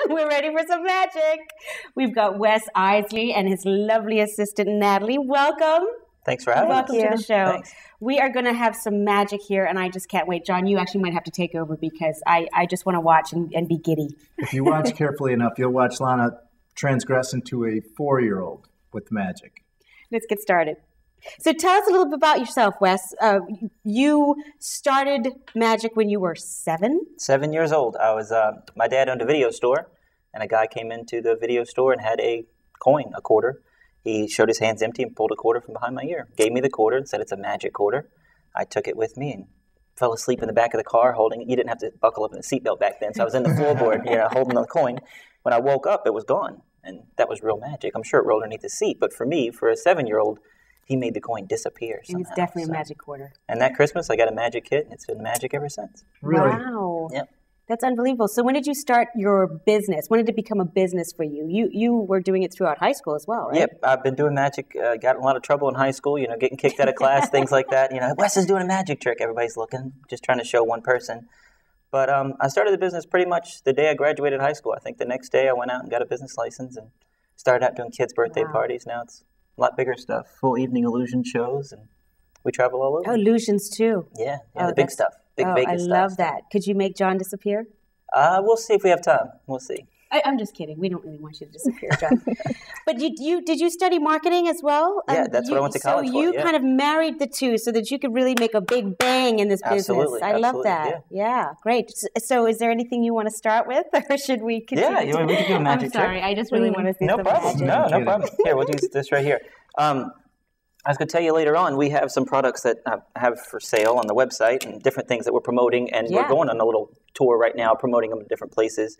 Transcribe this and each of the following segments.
We're ready for some magic. We've got Wes Iseli and his lovely assistant, Natalie. Welcome. Thanks for having us. Welcome to the show. Thanks. We are going to have some magic here, and I just can't wait. John, you actually might have to take over because I just want to watch and be giddy. If you watch carefully enough, you'll watch Lana transgress into a 4-year-old with magic. Let's get started. So tell us a little bit about yourself, Wes. You started magic when you were 7? 7 years old. I was. My dad owned a video store, and a guy came into the video store and had a coin, a quarter. He showed his hands empty and pulled a quarter from behind my ear. Gave me the quarter and said it's a magic quarter. I took it with me and fell asleep in the back of the car holding it. You didn't have to buckle up in a seatbelt back then, so I was in the floorboard, holding the coin. When I woke up, it was gone, and that was real magic. I'm sure it rolled underneath the seat, but for me, for a 7-year-old, he made the coin disappear somehow. And it's definitely a magic quarter. And that Christmas, I got a magic kit, and it's been magic ever since. Really? Wow. Yep. That's unbelievable. So when did you start your business? When did it become a business for you? You were doing it throughout high school as well, right? Yep, I've been doing magic. Got in a lot of trouble in high school, getting kicked out of class, things like that. Wes is doing a magic trick. Everybody's looking, just trying to show one person. But I started the business pretty much the day I graduated high school. I think the next day I went out and got a business license and started out doing kids' birthday parties. Now it's a lot bigger stuff, full evening illusion shows, and we travel all over. Oh, illusions too. Yeah, the big stuff, big Vegas stuff. I love that. Could you make John disappear? We'll see if we have time. We'll see. I'm just kidding. We don't really want you to disappear, John. But did you study marketing as well? Yeah, that's what I went to college for. So you kind of married the two so that you could really make a big bang in this business. I love that. Yeah, great. So is there anything you want to start with, or should we continue? Yeah, we can do a magic trick. I'm sorry. I just really want to see some magic. No problem. Here, we'll do this right here. I was going to tell you later on, we have some products that I have for sale on the website and different things that we're promoting, and we're going on a little tour right now promoting them in different places.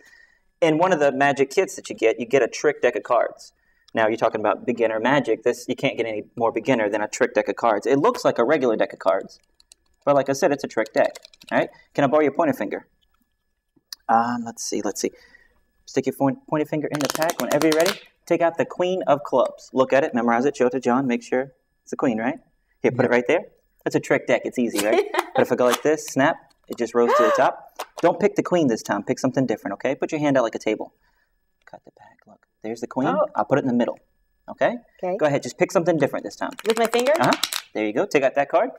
In one of the magic kits that you get a trick deck of cards. Now, you're talking about beginner magic. You can't get any more beginner than a trick deck of cards. It looks like a regular deck of cards, but like I said, it's a trick deck. All right? Can I borrow your pointer finger? Let's see. Stick your pointer finger in the pack whenever you're ready. Take out the Queen of Clubs. Look at it, memorize it, show it to John, make sure it's the Queen, right? Here, put it right there. That's a trick deck. It's easy, right? But if I go like this, snap, it just rose to the top. Don't pick the Queen this time. Pick something different, okay? Put your hand out like a table. Cut the back. Look, there's the Queen. I'll put it in the middle, okay? Go ahead. Just pick something different this time. With my finger? There you go. Take out that card.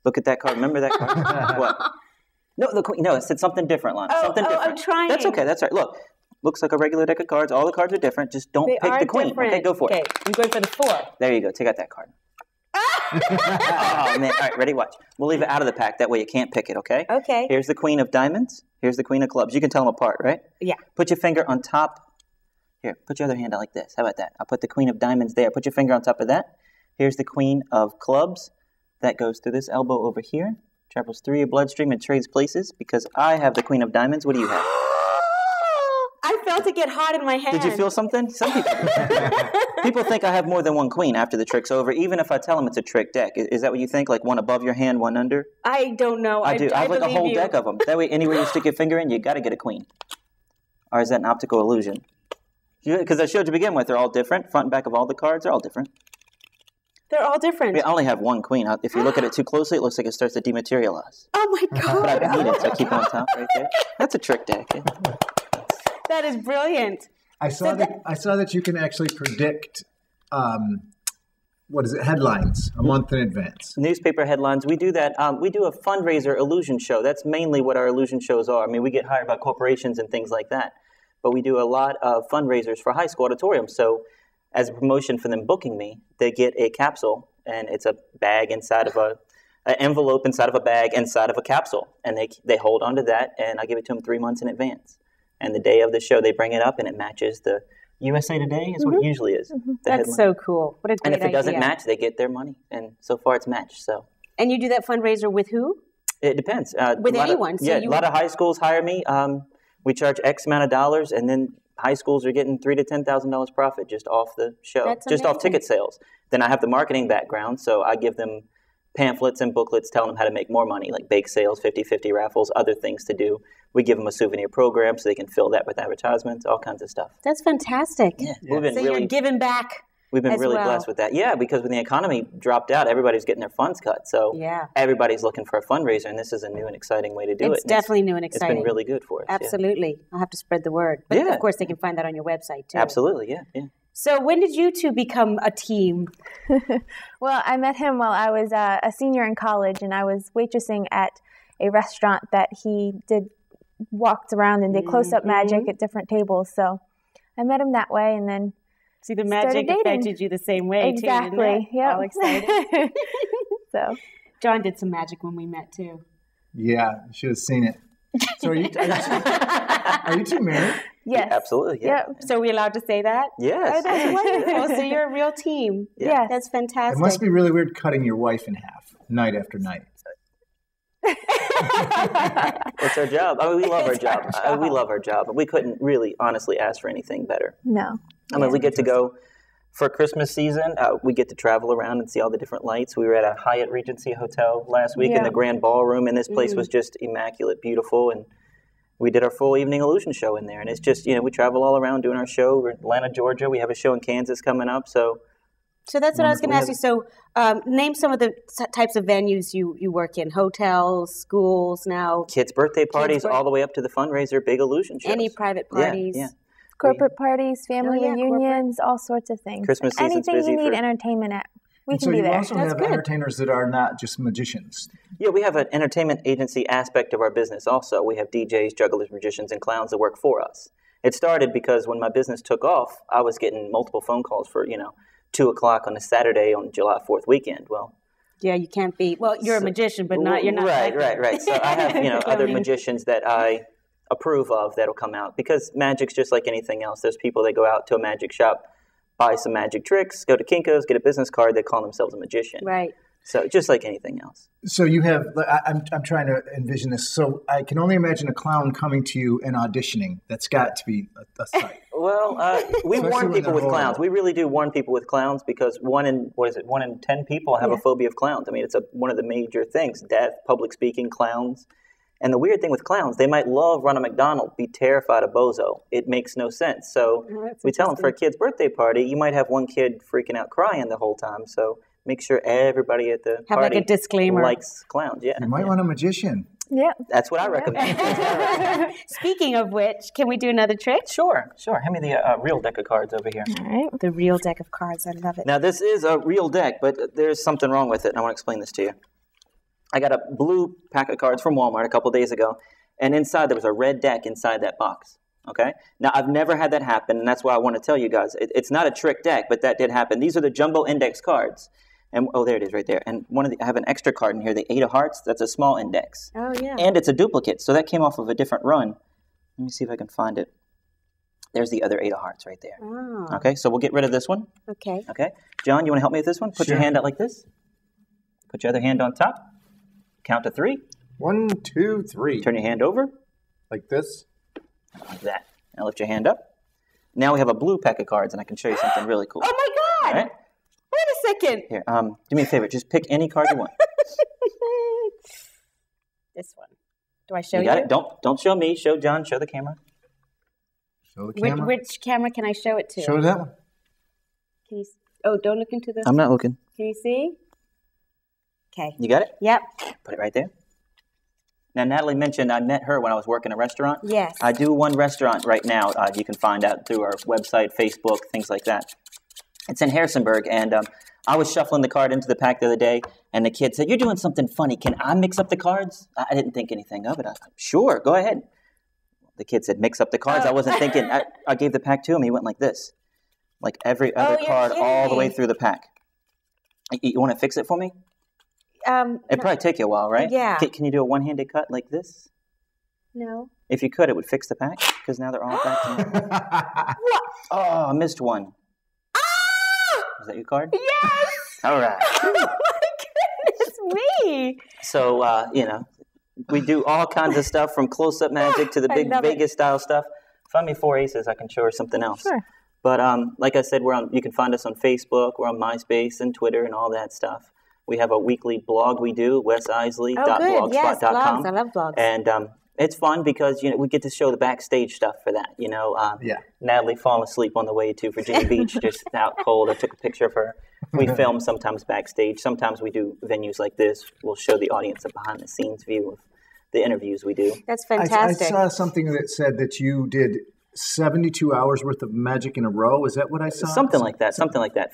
Look at that card. Remember that card? What? No, the Queen. No, it said something different, Lana. Something different. I'm trying. That's okay. That's right. Look. Looks like a regular deck of cards. All the cards are different. Just don't pick the Queen. Different. Okay, go for it. Okay, I'm going for the 4. There you go. Take out that card. Oh, man. All right, ready? Watch. We'll leave it out of the pack. That way you can't pick it, okay? Okay. Here's the Queen of Diamonds. Here's the Queen of Clubs. You can tell them apart, right? Yeah. Put your finger on top. Here, put your other hand out like this. How about that? I'll put the Queen of Diamonds there. Put your finger on top of that. Here's the Queen of Clubs. That goes through this elbow over here. Travels through your bloodstream and trades places because I have the Queen of Diamonds. What do you have? I felt it get hot in my hand. Did you feel something? Some people people think I have more than one queen after the trick's over, even if I tell them it's a trick deck. Is that what you think? Like one above your hand, one under? I don't know. I do. I have like a whole deck of them. That way, anywhere you stick your finger in, you got to get a queen. Or is that an optical illusion? Because I showed you to begin with, they're all different. Front and back of all the cards are all different. They're all different. I only have one queen. If you look at it too closely, it looks like it starts to dematerialize. Oh my God. But I need it, so I keep it on top right there. That's a trick deck. Yeah. That is brilliant. I saw that you can actually predict, headlines a month in advance. Newspaper headlines. We do that. We do a fundraiser illusion show. That's mainly what our illusion shows are. I mean, we get hired by corporations and things like that. But we do a lot of fundraisers for high school auditoriums. So as a promotion for them booking me, they get a capsule, and it's a bag inside of an envelope inside of a bag inside of a capsule. And they hold onto that, and I give it to them 3 months in advance. And the day of the show, they bring it up, and it matches the USA Today is what it usually is. That's so cool. What a great idea. And if it doesn't match, they get their money. And so far, it's matched. So. And you do that fundraiser with who? It depends. With anyone? A lot of high schools hire me. We charge X amount of dollars, and then high schools are getting $3,000 to $10,000 profit just off the show, That's just amazing. off ticket sales. Then I have the marketing background, so I give them pamphlets and booklets telling them how to make more money, like bake sales, 50/50 raffles, other things to do. We give them a souvenir program so they can fill that with advertisements, all kinds of stuff. That's fantastic. Yeah, So you're giving back We've been really blessed with that. Yeah, because when the economy dropped out, everybody's getting their funds cut. So everybody's looking for a fundraiser, and this is a new and exciting way to do it. It's definitely new and exciting. It's been really good for us. Absolutely. I'll have to spread the word. But of course, they can find that on your website, too. Absolutely, yeah. So when did you two become a team? Well, I met him while I was a senior in college, and I was waitressing at a restaurant that he walked around and did close-up magic at different tables. So I met him that way, and then see, the magic affected you the same way, exactly. too, didn't it? Yep. All excited. So John did some magic when we met, too. Yeah, you should have seen it. So are you two married? Yes. Yeah, absolutely, yeah. Yep. So are we allowed to say that? Yes. Oh, that's wonderful. So you're a real team. Yeah. That's fantastic. It must be really weird cutting your wife in half, night after night. It's our job. I mean, we love our job. We love our job. We couldn't really, honestly, ask for anything better. No. I mean, we get to go for Christmas season. We get to travel around and see all the different lights. We were at a Hyatt Regency Hotel last week in the Grand Ballroom, and this place was just immaculate, beautiful, and we did our full evening illusion show in there. And it's just, we travel all around doing our show. We're in Atlanta, Georgia. We have a show in Kansas coming up, so that's what I was going to ask you. So name some of the types of venues you work in. Hotels, schools now. Kids' birthday parties, all the way up to the fundraiser, big illusion shows. Any private parties. Yeah. Corporate parties, family reunions, all sorts of things. Christmas season's anything busy you need entertainment at. We can be there. So you also have entertainers that are not just magicians. Yeah, we have an entertainment agency aspect of our business also. We have DJs, jugglers, magicians, and clowns that work for us. It started because when my business took off, I was getting multiple phone calls for, 2 o'clock on a Saturday on July 4th weekend. Well, yeah, you can't be. Well, you're a magician, but you're not. Right. So I have, other magicians that I approve of that'll come out, because magic's just like anything else. There's people that go out to a magic shop, buy some magic tricks, go to Kinko's, get a business card, they call themselves a magician. Right. So just like anything else. So you have, I'm trying to envision this. So I can only imagine a clown coming to you and auditioning. That's got to be a sight. Well, we warn people with clowns. We really do warn people with clowns, because 1 in 10 people have a phobia of clowns. I mean, it's one of the major things: death, public speaking, clowns. And the weird thing with clowns, they might love Ronald McDonald, be terrified of Bozo. It makes no sense. So we tell them for a kid's birthday party, you might have one kid freaking out crying the whole time. So make sure everybody at the have party like a disclaimer. Likes clowns. Yeah, you might want a magician. Yeah, that's what I recommend. Speaking of which, can we do another trick? Sure. Hand me the real deck of cards over here. All right, the real deck of cards. I love it. Now this is a real deck, but there's something wrong with it, and I want to explain this to you. I got a blue pack of cards from Walmart a couple days ago, and inside there was a red deck inside that box. Okay? Now, I've never had that happen, and that's why I want to tell you guys. It's not a trick deck, but that did happen. These are the jumbo index cards. And there it is right there. And I have an extra card in here, the 8 of hearts. That's a small index. Oh, yeah. And it's a duplicate, so that came off of a different run. Let me see if I can find it. There's the other 8 of hearts right there. Oh. Okay, so we'll get rid of this one. Okay. John, you want to help me with this one? Put your hand out like this. Put your other hand on top. Count to 3. 1, 2, 3. Turn your hand over. Like this? Like that. Now lift your hand up. Now we have a blue pack of cards, and I can show you something really cool. Oh, my God! All right? Wait a second. Here, do me a favor. Just pick any card you want. This one. Do I show you? You got it? Don't show me. Show John. Show the camera. Show the camera. Which camera can I show it to? Show that one. Can you? Oh, don't look into this. I'm not looking. Can you see? Okay. You got it? Yep. Put it right there. Now, Natalie mentioned I met her when I was working a restaurant. Yes. I do one restaurant right now. You can find out through our website, Facebook, things like that. It's in Harrisonburg, and I was shuffling the card into the pack the other day, and the kid said, "You're doing something funny. Can I mix up the cards?" I didn't think anything of it. I said, "Sure, go ahead." The kid said, "Mix up the cards." I wasn't thinking. I gave the pack to him. He went like this, like every other card all the way through the pack. You want to fix it for me? It'd probably take you a while, right? Yeah. Can you do a one-handed cut like this? No. If you could, it would fix the pack, because now they're all back to normal. What? Oh, I missed one. Is that your card? Yes! All right. Oh, my goodness me! So, we do all kinds of stuff, from close-up magic to the big Vegas-style stuff. Find me 4 aces, I can show her something else. Sure. But like I said, you can find us on Facebook, we're on MySpace and Twitter and all that stuff. We have a weekly blog we do, wesisley.blogspot.com. Yes, blogs. I love blogs. And It's fun because we get to show the backstage stuff for that. Natalie falling asleep on the way to Virginia Beach, just out cold. I took a picture of her. We film sometimes backstage. Sometimes we do venues like this. We'll show the audience a behind-the-scenes view of the interviews we do. That's fantastic. I saw something that said that you did 72 hours worth of magic in a row. Is that what I saw? Something like that.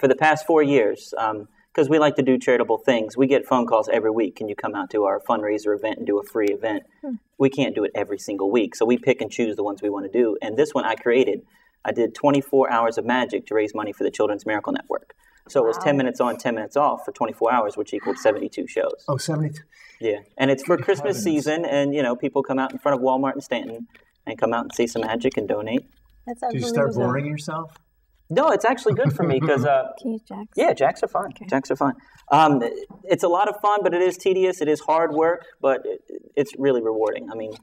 For the past 4 years, because we like to do charitable things. We get phone calls every week. Can you come out to our fundraiser event and do a free event? We can't do it every single week, so we pick and choose the ones we want to do. And this one I created. I did 24 hours of magic to raise money for the Children's Miracle Network. So it was 10 minutes on, 10 minutes off for 24 hours, which equaled 72 shows. Oh, 72. Yeah, and it's for Christmas season, and people come out in front of Walmart in Stanton and come out and see some magic and donate. That's unbelievable. Do you start boring yourself? No, it's actually good for me because Can you use jacks? Yeah, jacks are fun. Okay. Jacks are fun. It's a lot of fun, but it is tedious. It is hard work, but it's really rewarding. I mean,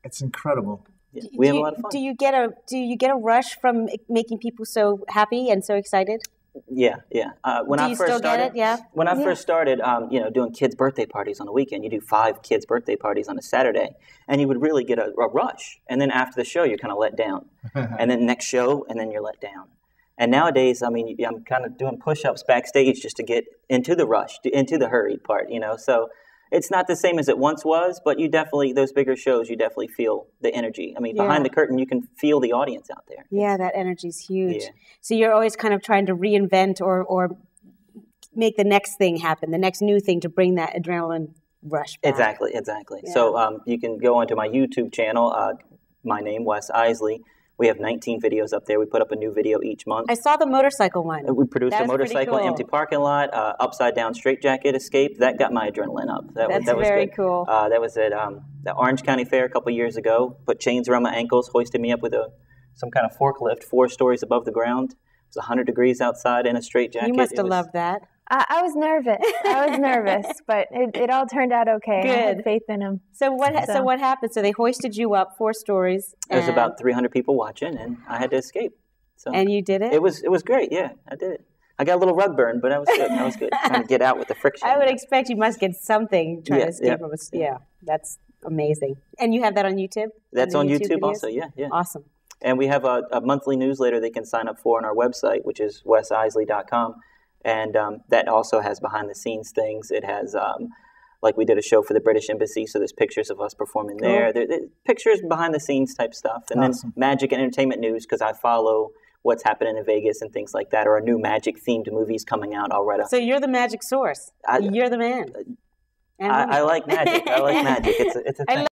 it's incredible. Yeah, we have a lot of fun. Do you get a rush from making people so happy and so excited? Yeah. When I first started, When I first started, doing kids' birthday parties on the weekend, you do 5 kids' birthday parties on a Saturday, and you would really get a rush. And then after the show, you're kind of let down. And then next show, and then you're let down. And nowadays, I mean, I'm kind of doing push-ups backstage just to get into the rush, into the hurried part, So it's not the same as it once was, but those bigger shows, you definitely feel the energy. I mean, behind the curtain, you can feel the audience out there. Yeah, that energy's huge. Yeah. So you're always kind of trying to reinvent or make the next thing happen, the next new thing to bring that adrenaline rush back. Exactly. Yeah. So you can go onto my YouTube channel, my name, Wes Iseli. We have 19 videos up there. We put up a new video each month. I saw the motorcycle one. We produced a motorcycle, empty parking lot, upside down straitjacket escape. That got my adrenaline up. That's very cool. That was at the Orange County Fair a couple years ago. Put chains around my ankles, hoisted me up with some kind of forklift 4 stories above the ground. It was 100 degrees outside in a straitjacket. You must have loved that. I was nervous. But it all turned out okay. Good. I had faith in him. So what happened? So they hoisted you up 4 stories. There's about 300 people watching, and I had to escape. So and you did it? It was great. Yeah, I did it. I got a little rug burn, but I was good. Trying to get out with the friction. I would expect you must get something trying to escape from us. Yeah, that's amazing. And you have that on YouTube? That's on YouTube also. Yeah. Awesome. And we have a monthly newsletter they can sign up for on our website, which is wesiseli.com. And that also has behind-the-scenes things. It has, like we did a show for the British Embassy, so there's pictures of us performing there. There's pictures, behind-the-scenes type stuff. And then magic and entertainment news, because I follow what's happening in Vegas and things like that, or a new magic-themed movies coming out. I'll write a... So you're the magic source. You're the man. I like magic. It's a thing.